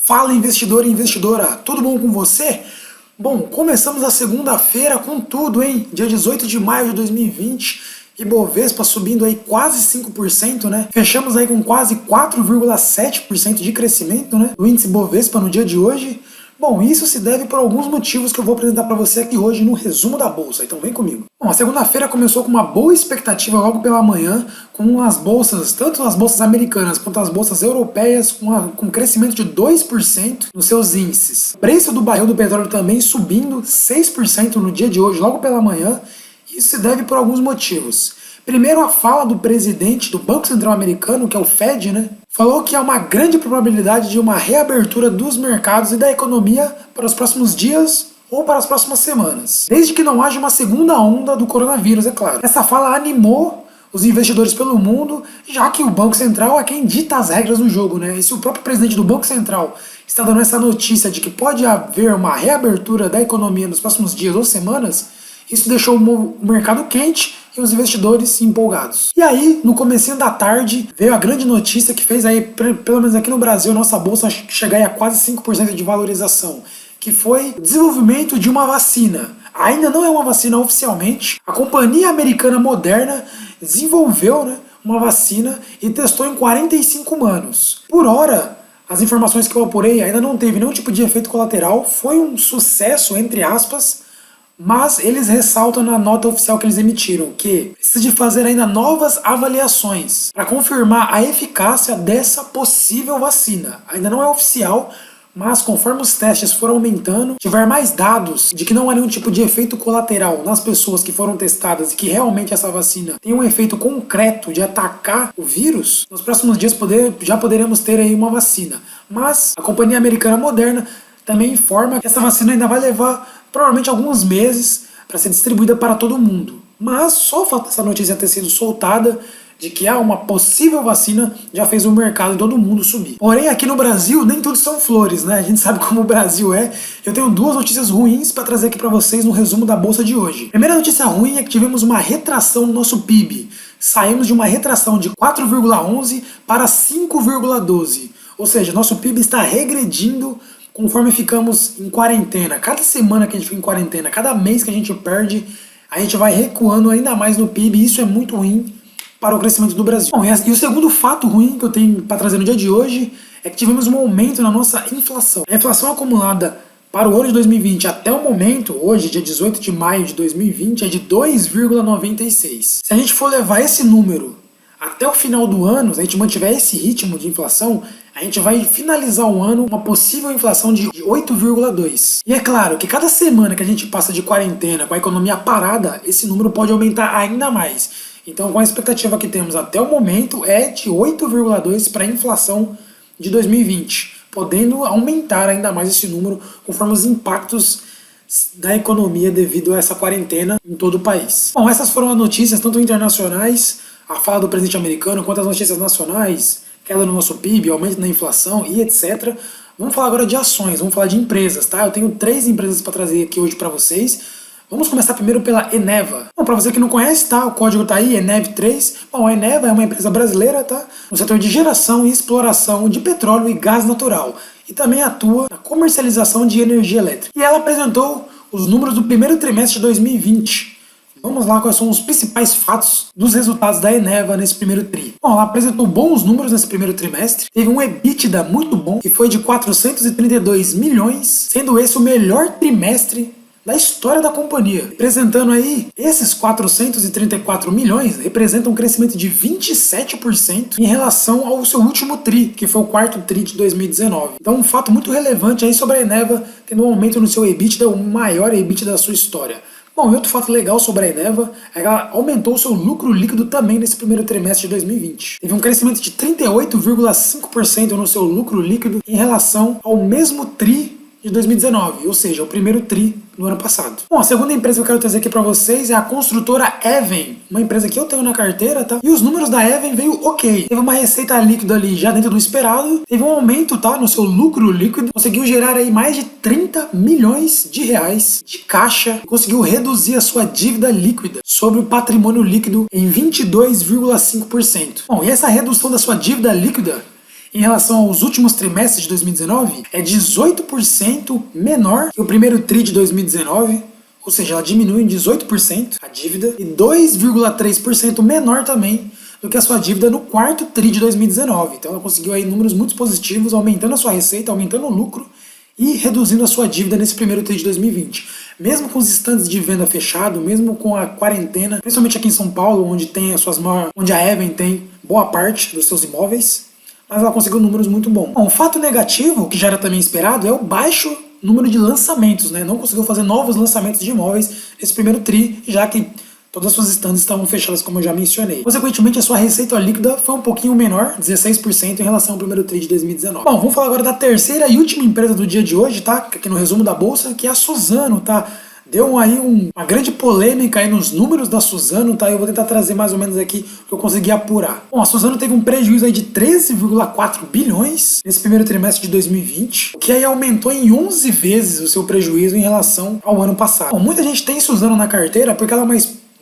Fala, investidor e investidora, tudo bom com você? Bom, começamos a segunda-feira com tudo, hein? Dia 18 de maio de 2020, Ibovespa subindo aí quase 5%, né? Fechamos aí com quase 4,7% de crescimento, né? Do índice Ibovespa no dia de hoje. Bom, isso se deve por alguns motivos que eu vou apresentar para você aqui hoje no resumo da bolsa, então vem comigo. Bom, a segunda-feira começou com uma boa expectativa logo pela manhã, com as bolsas, tanto as bolsas americanas quanto as bolsas europeias, com crescimento de 2% nos seus índices. O preço do barril do petróleo também subindo 6% no dia de hoje, logo pela manhã. Isso se deve por alguns motivos. Primeiro, a fala do presidente do Banco Central Americano, que é o Fed, né? Falou que há uma grande probabilidade de uma reabertura dos mercados e da economia para os próximos dias ou para as próximas semanas, desde que não haja uma segunda onda do coronavírus, é claro. Essa fala animou os investidores pelo mundo, já que o Banco Central é quem dita as regras do jogo, né? E se o próprio presidente do Banco Central está dando essa notícia de que pode haver uma reabertura da economia nos próximos dias ou semanas, isso deixou o mercado quente e os investidores empolgados. E aí, no comecinho da tarde, veio a grande notícia que fez aí, pelo menos aqui no Brasil, nossa bolsa chegar aí a quase 5% de valorização, que foi o desenvolvimento de uma vacina. Ainda não é uma vacina oficialmente. A companhia americana Moderna desenvolveu, né, uma vacina e testou em 45 humanos. Por hora, as informações que eu apurei ainda não teve nenhum tipo de efeito colateral. Foi um sucesso, entre aspas, mas eles ressaltam na nota oficial que eles emitiram que precisa de fazer ainda novas avaliações para confirmar a eficácia dessa possível vacina. Ainda não é oficial, mas conforme os testes foram aumentando, tiver mais dados de que não há nenhum tipo de efeito colateral nas pessoas que foram testadas e que realmente essa vacina tem um efeito concreto de atacar o vírus, nos próximos dias já poderemos ter aí uma vacina. Mas a companhia americana Moderna também informa que essa vacina ainda vai levar provavelmente alguns meses para ser distribuída para todo mundo. Mas só o fato dessa notícia ter sido soltada de que há uma possível vacina já fez o mercado e todo mundo subir. Porém, aqui no Brasil, nem tudo são flores, né? A gente sabe como o Brasil é. Eu tenho duas notícias ruins para trazer aqui para vocês no resumo da bolsa de hoje. A primeira notícia ruim é que tivemos uma retração no nosso PIB. Saímos de uma retração de 4,11 para 5,12. Ou seja, nosso PIB está regredindo conforme ficamos em quarentena. Cada semana que a gente fica em quarentena, cada mês que a gente perde, a gente vai recuando ainda mais no PIB, e isso é muito ruim para o crescimento do Brasil. Bom, e o segundo fato ruim que eu tenho para trazer no dia de hoje é que tivemos um aumento na nossa inflação. A inflação acumulada para o ano de 2020 até o momento, hoje, dia 18 de maio de 2020, é de 2,96. Se a gente for levar esse número até o final do ano, se a gente mantiver esse ritmo de inflação, a gente vai finalizar o ano com uma possível inflação de 8,2. E é claro que cada semana que a gente passa de quarentena, com a economia parada, esse número pode aumentar ainda mais. Então, com a expectativa que temos até o momento, é de 8,2 para a inflação de 2020, podendo aumentar ainda mais esse número conforme os impactos da economia devido a essa quarentena em todo o país. Bom, essas foram as notícias, tanto internacionais, a fala do presidente americano, quanto as notícias nacionais, queda no nosso PIB, aumento na inflação e etc. Vamos falar agora de ações, vamos falar de empresas, tá? Eu tenho 3 empresas para trazer aqui hoje para vocês. Vamos começar primeiro pela Eneva. Bom, para você que não conhece, tá? O código tá aí, ENEV3. Bom, a Eneva é uma empresa brasileira, tá? No setor de geração e exploração de petróleo e gás natural. E também atua na comercialização de energia elétrica. E ela apresentou os números do primeiro trimestre de 2020. Vamos lá, quais são os principais fatos dos resultados da Eneva nesse primeiro tri. Bom, ela apresentou bons números nesse primeiro trimestre, teve um EBITDA muito bom, que foi de 432 milhões, sendo esse o melhor trimestre da história da companhia. Representando aí, esses 434 milhões representam um crescimento de 27% em relação ao seu último tri, que foi o quarto tri de 2019. Então, um fato muito relevante aí sobre a Eneva, tendo um aumento no seu EBITDA, o maior EBITDA da sua história. Bom, e outro fato legal sobre a Eneva é que ela aumentou o seu lucro líquido também nesse primeiro trimestre de 2020. Teve um crescimento de 38,5% no seu lucro líquido em relação ao mesmo tri de 2019, ou seja, o primeiro tri do ano passado. Bom, a segunda empresa que eu quero trazer aqui para vocês é a construtora Even, uma empresa que eu tenho na carteira, tá? E os números da Even veio ok. Teve uma receita líquida ali já dentro do esperado, teve um aumento, tá, no seu lucro líquido, conseguiu gerar aí mais de 30 milhões de reais de caixa, conseguiu reduzir a sua dívida líquida sobre o patrimônio líquido em 22,5%. Bom, e essa redução da sua dívida líquida em relação aos últimos trimestres de 2019 é 18% menor que o primeiro TRI de 2019, ou seja, ela diminui em 18% a dívida e 2,3% menor também do que a sua dívida no quarto TRI de 2019. Então ela conseguiu aí números muito positivos, aumentando a sua receita, aumentando o lucro e reduzindo a sua dívida nesse primeiro TRI de 2020. Mesmo com os estandes de venda fechado, mesmo com a quarentena, principalmente aqui em São Paulo, onde a Even tem boa parte dos seus imóveis, mas ela conseguiu números muito bons. Bom, um fato negativo, que já era também esperado, é o baixo número de lançamentos, né? Não conseguiu fazer novos lançamentos de imóveis nesse primeiro TRI, já que todas as suas estandes estavam fechadas, como eu já mencionei. Consequentemente, a sua receita líquida foi um pouquinho menor, 16% em relação ao primeiro TRI de 2019. Bom, vamos falar agora da terceira e última empresa do dia de hoje, tá? Aqui no resumo da bolsa, que é a Suzano, tá? Deu aí uma grande polêmica aí nos números da Suzano, tá? Eu vou tentar trazer mais ou menos aqui o que eu consegui apurar. Bom, a Suzano teve um prejuízo aí de 13,4 bilhões nesse primeiro trimestre de 2020, o que aí aumentou em 11 vezes o seu prejuízo em relação ao ano passado. Bom, muita gente tem Suzano na carteira porque ela é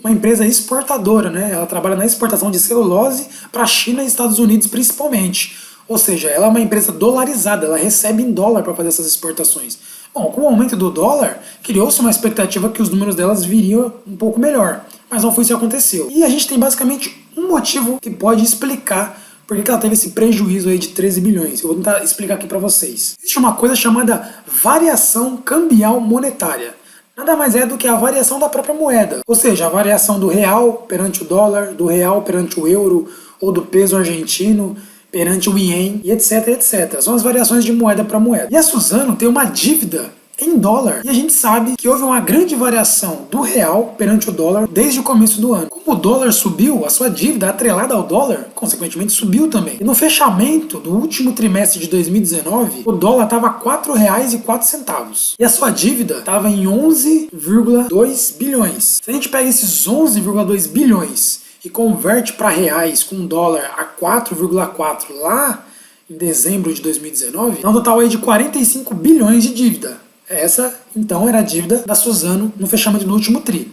uma empresa exportadora, né? Ela trabalha na exportação de celulose para a China e Estados Unidos principalmente. Ou seja, ela é uma empresa dolarizada, ela recebe em dólar para fazer essas exportações. Bom, com o aumento do dólar, criou-se uma expectativa que os números delas viriam um pouco melhor, mas não foi isso que aconteceu. E a gente tem basicamente um motivo que pode explicar por que ela teve esse prejuízo aí de 13 bilhões. Eu vou tentar explicar aqui para vocês. Existe uma coisa chamada variação cambial monetária. Nada mais é do que a variação da própria moeda, ou seja, a variação do real perante o dólar, do real perante o euro, ou do peso argentino perante o ien, e etc, etc. São as variações de moeda para moeda. E a Suzano tem uma dívida em dólar. E a gente sabe que houve uma grande variação do real perante o dólar desde o começo do ano. Como o dólar subiu, a sua dívida atrelada ao dólar, consequentemente, subiu também. E no fechamento do último trimestre de 2019, o dólar estava a R$ 4,04. E a sua dívida estava em 11,2 bilhões. Se a gente pega esses 11,2 bilhões e converte para reais com dólar a 4,4 lá em dezembro de 2019, dá um total aí de 45 bilhões de dívida. Essa, então, era a dívida da Suzano no fechamento do último TRI.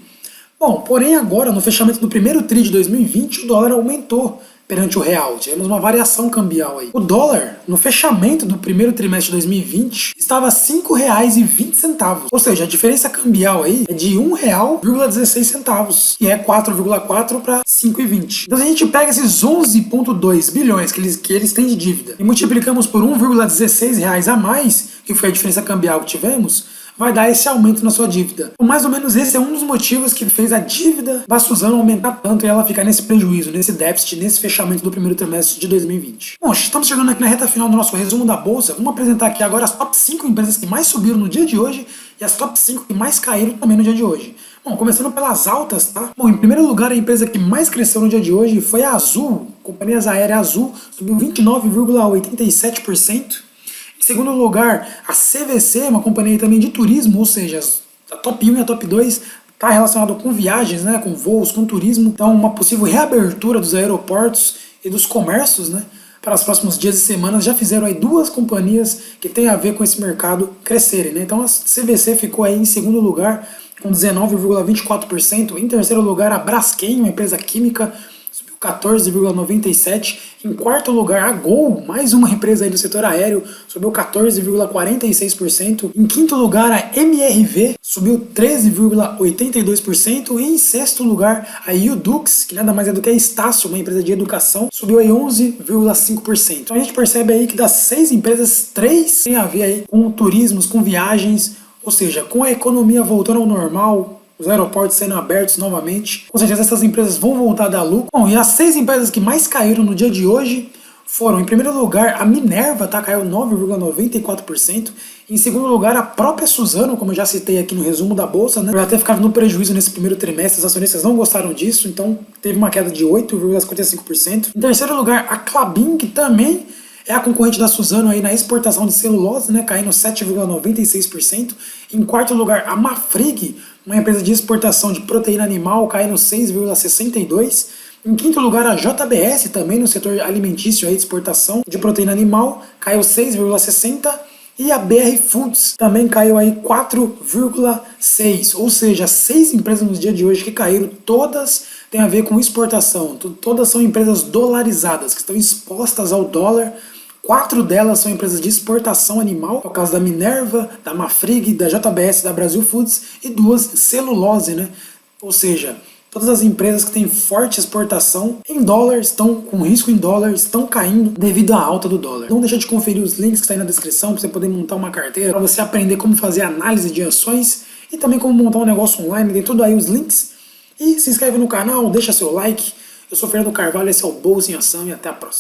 Bom, porém agora, no fechamento do primeiro TRI de 2020, o dólar aumentou perante o real. Tivemos uma variação cambial aí. O dólar, no fechamento do primeiro trimestre de 2020, estava a R$ 5,20. Ou seja, a diferença cambial aí é de R$ 1,16, que é 4,4 para 5,20. Então, se a gente pega esses 11,2 bilhões que eles têm de dívida e multiplicamos por R$ 1,16 a mais, que foi a diferença cambial que tivemos, vai dar esse aumento na sua dívida. Mais ou menos esse é um dos motivos que fez a dívida da Suzano aumentar tanto e ela ficar nesse prejuízo, nesse déficit, nesse fechamento do primeiro trimestre de 2020. Bom, estamos chegando aqui na reta final do nosso resumo da bolsa. Vamos apresentar aqui agora as top 5 empresas que mais subiram no dia de hoje e as top 5 que mais caíram também no dia de hoje. Bom, começando pelas altas, tá? Bom, em primeiro lugar, a empresa que mais cresceu no dia de hoje foi a Azul, Companhias Aéreas Azul, subiu 29,87%. Em segundo lugar, a CVC, uma companhia também de turismo, ou seja, a top 1 e a top 2 está relacionado com viagens, né, com voos, com turismo. Então, uma possível reabertura dos aeroportos e dos comércios, né, para os próximos dias e semanas. Já fizeram aí duas companhias que têm a ver com esse mercado crescerem, né? Então, a CVC ficou aí em segundo lugar com 19,24%. Em terceiro lugar, a Braskem, uma empresa química, 14,97%. Em quarto lugar, a Gol, mais uma empresa aí do setor aéreo, subiu 14,46%. Em quinto lugar, a MRV subiu 13,82%. E em sexto lugar, a Udux, que nada mais é do que a Estácio, uma empresa de educação, subiu aí 11,5%. Então a gente percebe aí que das 6 empresas, 3 têm a ver aí com turismos, com viagens, ou seja, com a economia voltando ao normal, os aeroportos sendo abertos novamente. Com certeza essas empresas vão voltar a dar lucro. Bom, e as 6 empresas que mais caíram no dia de hoje foram, em primeiro lugar, a Minerva, tá? Caiu 9,94%. Em segundo lugar, a própria Suzano, como eu já citei aqui no resumo da bolsa, né? Já ter ficado no prejuízo nesse primeiro trimestre, os acionistas não gostaram disso, então teve uma queda de 8,55%. Em terceiro lugar, a Klabin, que também é a concorrente da Suzano aí na exportação de celulose, né, caindo 7,96%. Em quarto lugar, a Marfrig, uma empresa de exportação de proteína animal, caindo 6,62%. Em quinto lugar, a JBS, também no setor alimentício aí de exportação de proteína animal, caiu 6,60%. E a BR Foods também caiu aí 4,6%. Ou seja, 6 empresas nos dias de hoje que caíram, todas têm a ver com exportação. Todas são empresas dolarizadas, que estão expostas ao dólar 4 delas são empresas de exportação animal, é o caso da Minerva, da Marfrig, da JBS, da Brasil Foods, e 2 celulose, né? Ou seja, todas as empresas que têm forte exportação em dólar, estão com risco em dólar, estão caindo devido à alta do dólar. Não deixa de conferir os links que estão aí na descrição para você poder montar uma carteira, para você aprender como fazer análise de ações e também como montar um negócio online, tem tudo aí os links. E se inscreve no canal, deixa seu like. Eu sou Fernando Carvalho, esse é o Bolsa em Ação e até a próxima.